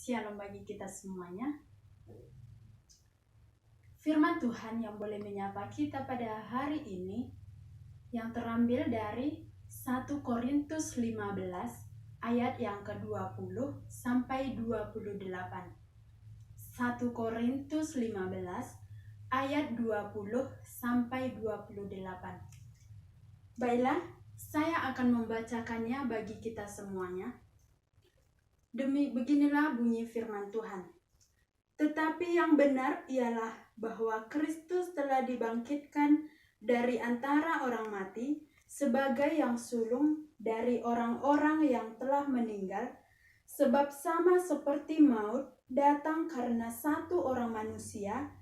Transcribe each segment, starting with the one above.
Shalom bagi kita semuanya. Firman Tuhan yang boleh menyapa kita pada hari ini yang terambil dari 1 Korintus 15 ayat yang ke-20 sampai 28. 1 Korintus 15 ayat 20 sampai 28. Baiklah, saya akan membacakannya bagi kita semuanya. Beginilah bunyi firman Tuhan. Tetapi yang benar ialah bahwa Kristus telah dibangkitkan dari antara orang mati sebagai yang sulung dari orang-orang yang telah meninggal, sebab sama seperti maut datang karena satu orang manusia,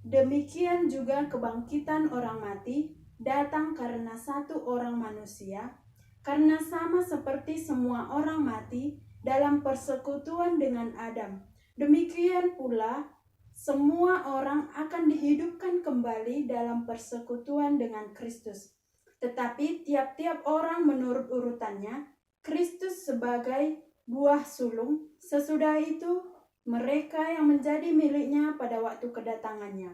demikian juga kebangkitan orang mati datang karena satu orang manusia, karena sama seperti semua orang mati dalam persekutuan dengan Adam, demikian pula semua orang akan dihidupkan kembali dalam persekutuan dengan Kristus. Tetapi tiap-tiap orang menurut urutannya, Kristus sebagai buah sulung, sesudah itu mereka yang menjadi miliknya pada waktu kedatangannya.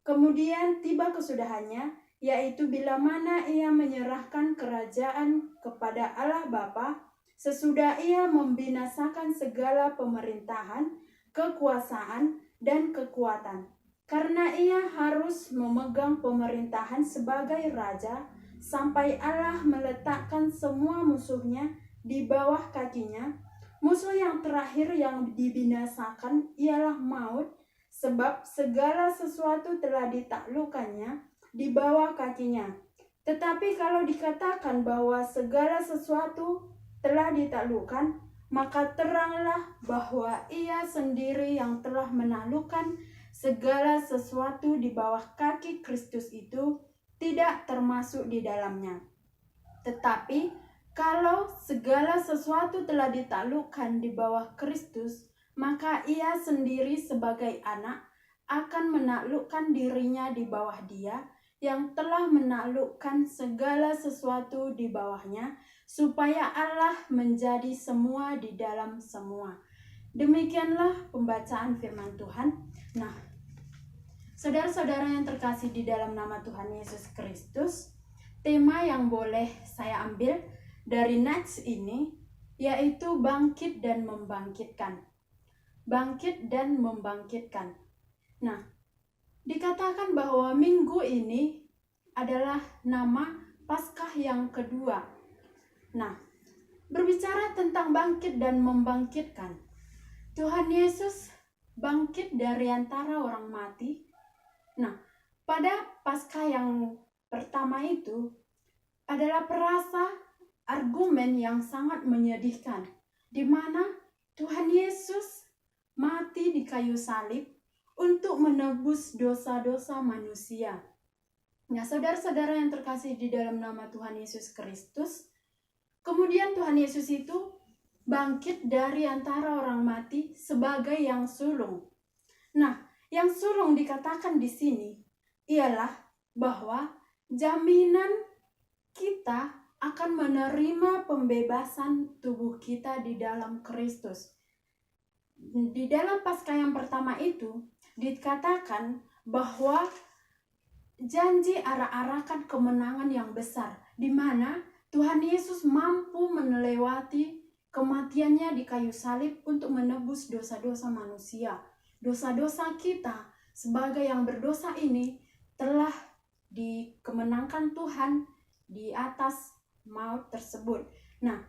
Kemudian tiba kesudahannya, yaitu bila mana ia menyerahkan kerajaan kepada Allah Bapa, sesudah ia membinasakan segala pemerintahan, kekuasaan, dan kekuatan. Karena ia harus memegang pemerintahan sebagai raja, sampai Allah meletakkan semua musuhnya di bawah kakinya. Musuh yang terakhir yang dibinasakan ialah maut, sebab segala sesuatu telah ditaklukkannya di bawah kakinya. Tetapi kalau dikatakan bahwa segala sesuatu telah ditaklukkan, maka teranglah bahwa ia sendiri yang telah menaklukkan segala sesuatu di bawah kaki Kristus itu tidak termasuk di dalamnya. Tetapi kalau segala sesuatu telah ditaklukkan di bawah Kristus, maka ia sendiri sebagai anak akan menaklukkan dirinya di bawah Dia yang telah menaklukkan segala sesuatu di bawahnya, supaya Allah menjadi semua di dalam semua. Demikianlah pembacaan firman Tuhan. Nah, saudara-saudara yang terkasih di dalam nama Tuhan Yesus Kristus, tema yang boleh saya ambil dari nats ini yaitu bangkit dan membangkitkan. Bangkit dan membangkitkan. Nah, dikatakan bahwa minggu ini adalah nama Paskah yang kedua. Nah, berbicara tentang bangkit dan membangkitkan, Tuhan Yesus bangkit dari antara orang mati. Nah, pada Paskah yang pertama itu adalah perasa argumen yang sangat menyedihkan, di mana Tuhan Yesus mati di kayu salib untuk menebus dosa-dosa manusia. Nah, saudara-saudara yang terkasih di dalam nama Tuhan Yesus Kristus, kemudian Tuhan Yesus itu bangkit dari antara orang mati sebagai yang sulung. Nah, yang sulung dikatakan di sini ialah bahwa jaminan kita akan menerima pembebasan tubuh kita di dalam Kristus. Di dalam Paskah yang pertama itu dikatakan bahwa janji arak-arakan kemenangan yang besar, di mana Tuhan Yesus mampu melewati kematiannya di kayu salib untuk menebus dosa-dosa manusia. Dosa-dosa kita sebagai yang berdosa ini telah dikemenangkan Tuhan di atas maut tersebut. Nah,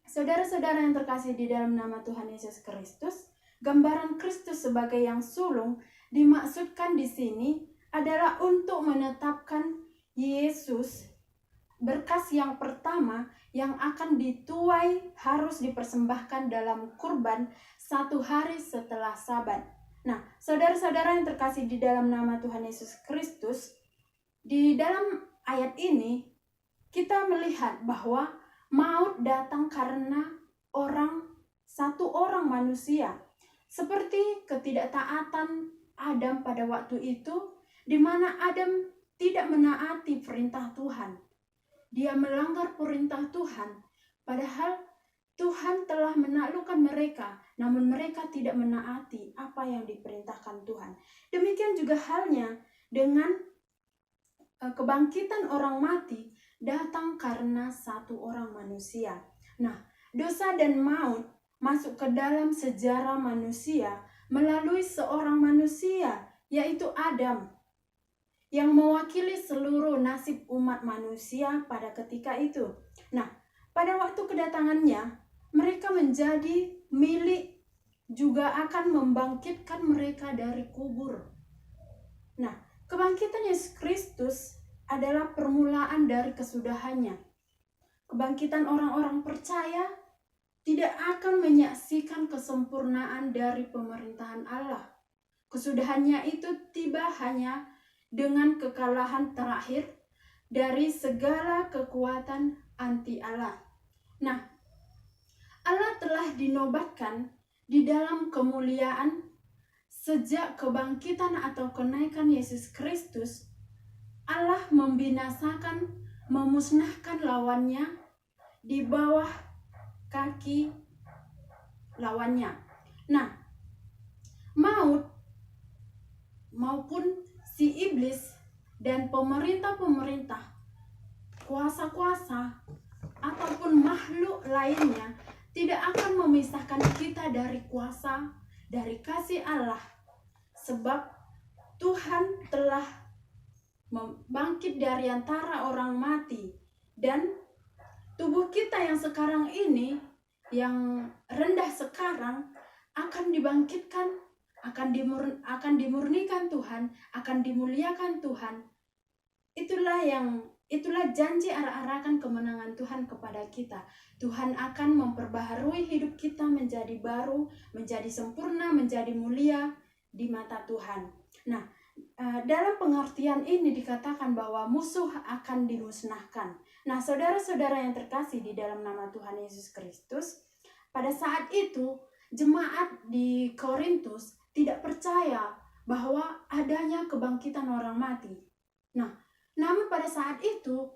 saudara-saudara yang terkasih di dalam nama Tuhan Yesus Kristus, gambaran Kristus sebagai yang sulung dimaksudkan di sini adalah untuk menetapkan Yesus berkas yang pertama yang akan dituai harus dipersembahkan dalam kurban 1 hari setelah Sabat. Nah, saudara-saudara yang terkasih di dalam nama Tuhan Yesus Kristus, di dalam ayat ini kita melihat bahwa maut datang karena satu orang manusia. Seperti ketidaktaatan Adam pada waktu itu, di mana Adam tidak menaati perintah Tuhan. Dia melanggar perintah Tuhan, padahal Tuhan telah menaklukkan mereka namun mereka tidak menaati apa yang diperintahkan Tuhan. Demikian juga halnya dengan kebangkitan orang mati datang karena satu orang manusia. Nah, dosa dan maut masuk ke dalam sejarah manusia melalui seorang manusia, yaitu Adam, yang mewakili seluruh nasib umat manusia pada ketika itu. Nah, pada waktu kedatangannya, mereka menjadi milik, juga akan membangkitkan mereka dari kubur. Nah, kebangkitan Yesus Kristus adalah permulaan dari kesudahannya. Kebangkitan orang-orang percaya tidak akan menyaksikan kesempurnaan dari pemerintahan Allah. Kesudahannya itu tiba hanya dengan kekalahan terakhir dari segala kekuatan anti Allah. Nah, Allah telah dinobatkan di dalam kemuliaan sejak kebangkitan atau kenaikan Yesus Kristus. Allah membinasakan, memusnahkan lawannya di bawah kaki lawannya. Nah, maut maupun si iblis dan pemerintah-pemerintah, kuasa-kuasa, ataupun makhluk lainnya tidak akan memisahkan kita dari kuasa, dari kasih Allah, sebab Tuhan telah bangkit dari antara orang mati, dan tubuh kita yang sekarang ini, yang rendah sekarang, akan dibangkitkan, akan dimurnikan Tuhan, akan dimuliakan Tuhan. Itulah janji arah-arahkan kemenangan Tuhan kepada kita. Tuhan akan memperbaharui hidup kita menjadi baru, menjadi sempurna, menjadi mulia di mata Tuhan. Nah, dalam pengertian ini dikatakan bahwa musuh akan dimusnahkan. Nah, saudara-saudara yang terkasih di dalam nama Tuhan Yesus Kristus, pada saat itu jemaat di Korintus tidak percaya bahwa adanya kebangkitan orang mati. Nah, namun pada saat itu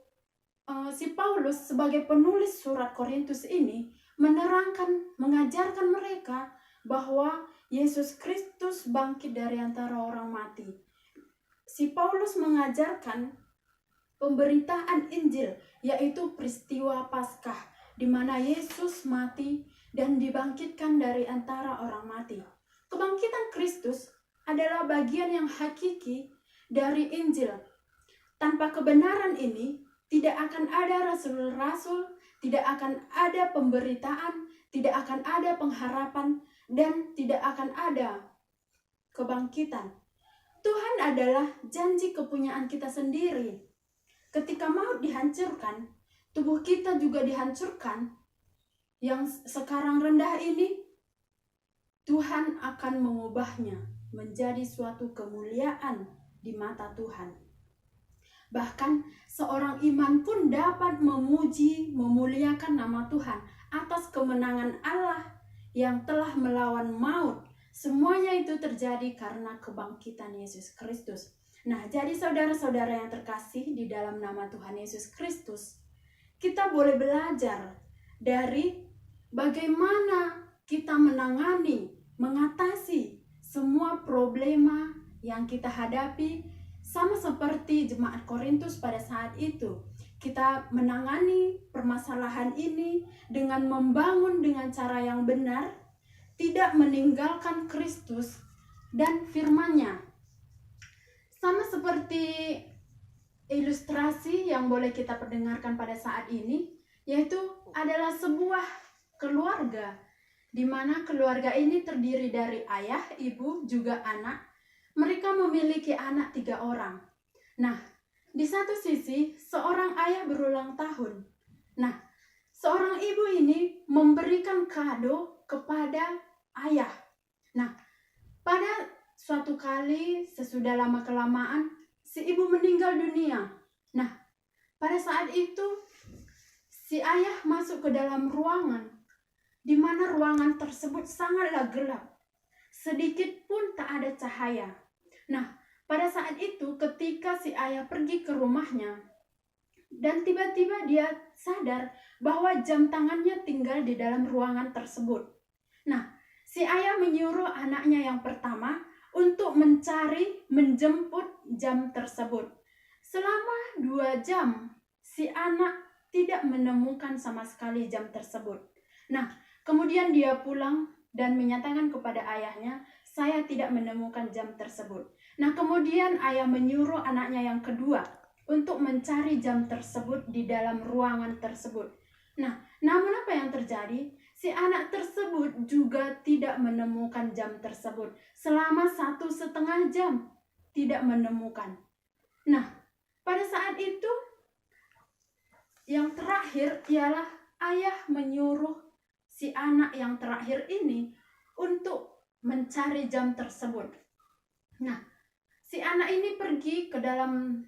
si Paulus sebagai penulis surat Korintus ini menerangkan, mengajarkan mereka bahwa Yesus Kristus bangkit dari antara orang mati. Si Paulus mengajarkan pemberitaan Injil, yaitu peristiwa Paskah, di mana Yesus mati dan dibangkitkan dari antara orang mati. Kebangkitan Kristus adalah bagian yang hakiki dari Injil. Tanpa kebenaran ini, tidak akan ada rasul-rasul, tidak akan ada pemberitaan, tidak akan ada pengharapan, dan tidak akan ada kebangkitan. Tuhan adalah janji kepunyaan kita sendiri. Ketika maut dihancurkan, tubuh kita juga dihancurkan. Yang sekarang rendah ini, Tuhan akan mengubahnya menjadi suatu kemuliaan di mata Tuhan. Bahkan seorang iman pun dapat memuji, memuliakan nama Tuhan atas kemenangan Allah yang telah melawan maut. Semuanya itu terjadi karena kebangkitan Yesus Kristus. Nah, jadi saudara-saudara yang terkasih di dalam nama Tuhan Yesus Kristus, kita boleh belajar dari bagaimana kita mengatasi semua problema yang kita hadapi. Sama seperti jemaat Korintus pada saat itu, kita menangani permasalahan ini dengan membangun dengan cara yang benar, tidak meninggalkan Kristus dan firman-Nya. Sama seperti ilustrasi yang boleh kita perdengarkan pada saat ini, yaitu adalah sebuah keluarga, di mana keluarga ini terdiri dari ayah, ibu, juga anak. Mereka memiliki anak 3 orang. Nah, di satu sisi, seorang ayah berulang tahun. Nah, seorang ibu ini memberikan kado kepada ayah. Nah, pada suatu kali sesudah lama-kelamaan, si ibu meninggal dunia. Nah, pada saat itu, si ayah masuk ke dalam ruangan, di mana ruangan tersebut sangatlah gelap. Sedikit pun tak ada cahaya. Nah, pada saat itu ketika si ayah pergi ke rumahnya, dan tiba-tiba dia sadar bahwa jam tangannya tinggal di dalam ruangan tersebut. Nah, si ayah menyuruh anaknya yang pertama untuk menjemput jam tersebut. Selama 2 jam, si anak tidak menemukan sama sekali jam tersebut. Nah, kemudian dia pulang dan menyatakan kepada ayahnya, saya tidak menemukan jam tersebut. Nah, kemudian ayah menyuruh anaknya yang kedua untuk mencari jam tersebut di dalam ruangan tersebut. Nah, namun apa yang terjadi? Si anak tersebut juga tidak menemukan jam tersebut. Selama 1,5 jam tidak menemukan. Nah, pada saat itu yang terakhir ialah ayah menyuruh si anak yang terakhir ini untuk mencari jam tersebut. Nah, si anak ini pergi ke dalam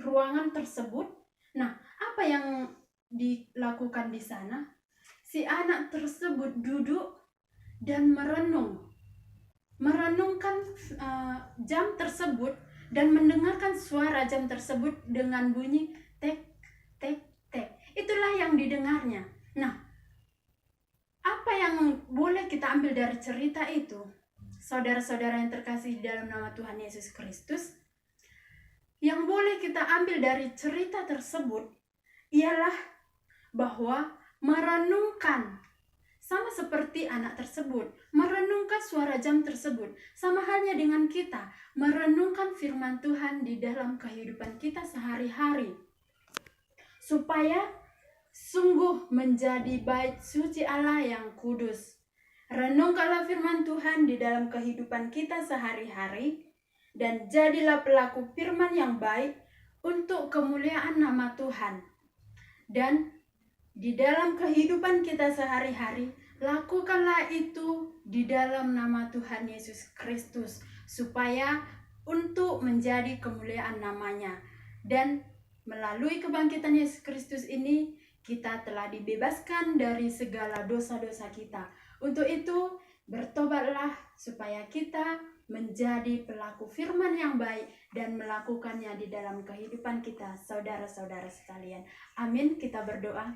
ruangan tersebut. Nah, apa yang dilakukan di sana? Si anak tersebut duduk dan merenungkan jam tersebut dan mendengarkan suara jam tersebut dengan bunyi tek tek tek. Itulah yang didengarnya. Nah, apa yang boleh kita ambil dari cerita itu, saudara-saudara yang terkasih di dalam nama Tuhan Yesus Kristus? Yang boleh kita ambil dari cerita tersebut ialah bahwa merenungkan, sama seperti anak tersebut, merenungkan suara jam tersebut, sama halnya dengan kita, merenungkan firman Tuhan di dalam kehidupan kita sehari-hari, supaya sungguh menjadi bait suci Allah yang kudus. Renungkanlah firman Tuhan di dalam kehidupan kita sehari-hari, dan jadilah pelaku firman yang baik untuk kemuliaan nama Tuhan. Dan di dalam kehidupan kita sehari-hari, lakukanlah itu di dalam nama Tuhan Yesus Kristus, supaya untuk menjadi kemuliaan namanya. Dan melalui kebangkitan Yesus Kristus ini, kita telah dibebaskan dari segala dosa-dosa kita. Untuk itu, bertobatlah supaya kita menjadi pelaku firman yang baik dan melakukannya di dalam kehidupan kita, saudara-saudara sekalian. Amin. Kita berdoa.